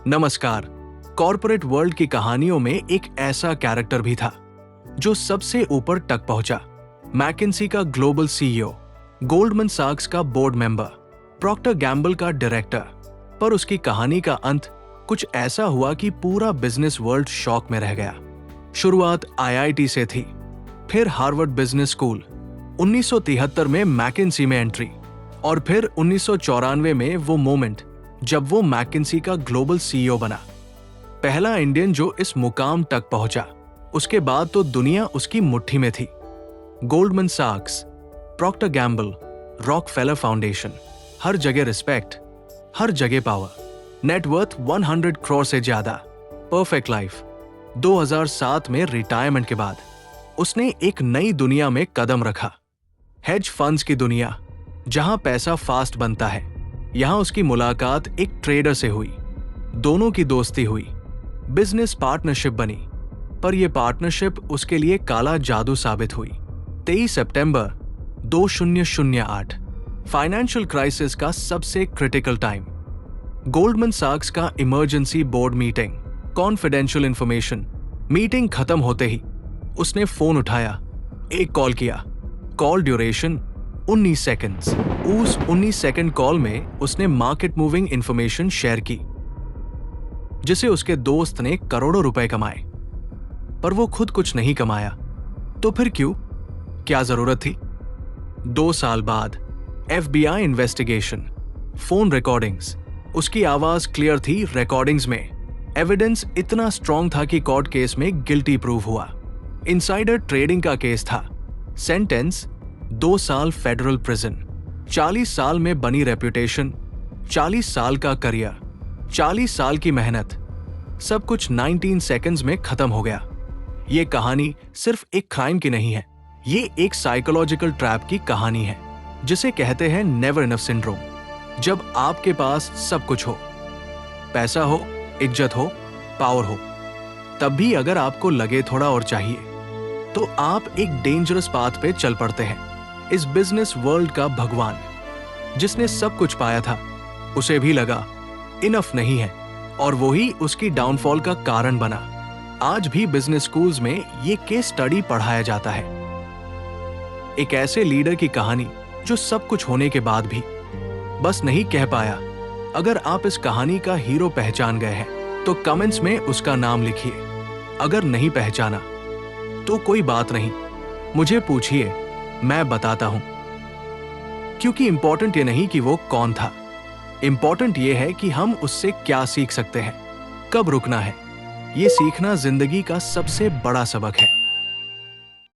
नमस्कार। Corporate world की कहानियों में एक ऐसा कैरेक्टर भी था जो सबसे ऊपर तक पहुंचा। मैकिन्सी का ग्लोबल सीईओ, गोल्डमैन सैक्स का बोर्ड मेंबर, प्रॉक्टर गैम्बल का डायरेक्टर। पर उसकी कहानी का अंत कुछ ऐसा हुआ कि पूरा बिजनेस वर्ल्ड शॉक में रह गया। शुरुआत आईआईटी से थी, फिर हार्वर्ड बिजनेस स्कूल, 1973 में मैकिन्सी में एंट्री, और फिर 1994 में वो मोमेंट जब वो मैकिन्सी का ग्लोबल सीईओ बना, पहला इंडियन जो इस मुकाम तक पहुंचा। उसके बाद तो दुनिया उसकी मुट्ठी में थी। गोल्डमैन सैक्स, प्रॉक्टर गैम्बल, रॉकफेलर फाउंडेशन, हर जगह रिस्पेक्ट, हर जगह पावर, नेटवर्थ 100 करोड़ से ज्यादा, परफेक्ट लाइफ। 2007 में रिटायरमेंट के बाद उसने एक नई दुनिया में कदम रखा, हेज फंड्स की दुनिया, जहां पैसा फास्ट बनता है। यहां उसकी मुलाकात एक ट्रेडर से हुई, दोनों की दोस्ती हुई, बिजनेस पार्टनरशिप बनी। पर यह पार्टनरशिप उसके लिए काला जादू साबित हुई। 23 सितंबर 2008, फाइनेंशियल क्राइसिस का सबसे क्रिटिकल टाइम। गोल्डमैन सैक्स का emergency board meeting, confidential information. Meeting खत्म होते ही उसने फोन उठाया, एक कॉल किया। Call duration 19 seconds. उस 19 सेकंड कॉल में उसने मार्केट मूविंग इंफॉर्मेशन शेयर की, जिसे उसके दोस्त ने करोड़ों रुपए कमाए। पर वो खुद कुछ नहीं कमाया, तो फिर क्यों? क्या जरूरत थी? 2 साल बाद FBI इन्वेस्टिगेशन, फोन रिकॉर्डिंग्स। उसकी आवाज क्लियर थी रिकॉर्डिंग्स में। एविडेंस इतना स्ट्रॉन्ग था कि कोर्ट केस में गिल्टी प्रूव हुआ। इनसाइडर ट्रेडिंग का केस था। सेंटेंस 2 साल फेडरल प्रिजन। 40 साल में बनी रेपुटेशन, 40 साल का करियर, 40 साल की मेहनत, सब कुछ 19 सेकंड्स में खत्म हो गया। ये कहानी सिर्फ एक क्राइम की नहीं है, ये एक साइकोलॉजिकल ट्रैप की कहानी है, जिसे कहते हैं नेवर इनफ सिंड्रोम। जब आपके पास सब कुछ हो, पैसा हो, इज्जत हो, पावर हो, तब भी अगर आपको लगे थोड़ा और चाहिए, तो आप एक डेंजरस पाथ पे चल पड़ते हैं। इस बिजनेस वर्ल्ड का भगवान, जिसने सब कुछ पाया था, उसे भी लगा इनफ नहीं है, और वही उसकी डाउनफॉल का कारण बना। आज भी बिजनेस स्कूल्स में ये केस स्टडी पढ़ाया जाता है। एक ऐसे लीडर की कहानी जो सब कुछ होने के बाद भी बस नहीं कह पाया। अगर आप इस कहानी का हीरो पहचान गए हैं तो कमेंट्स में उसका नाम लिखिए। अगर नहीं पहचाना तो कोई बात नहीं, मुझे पूछिए, मैं बताता हूं। क्योंकि इंपॉर्टेंट ये नहीं कि वो कौन था, इंपॉर्टेंट ये है कि हम उससे क्या सीख सकते हैं, कब रुकना है। ये सीखना जिंदगी का सबसे बड़ा सबक है।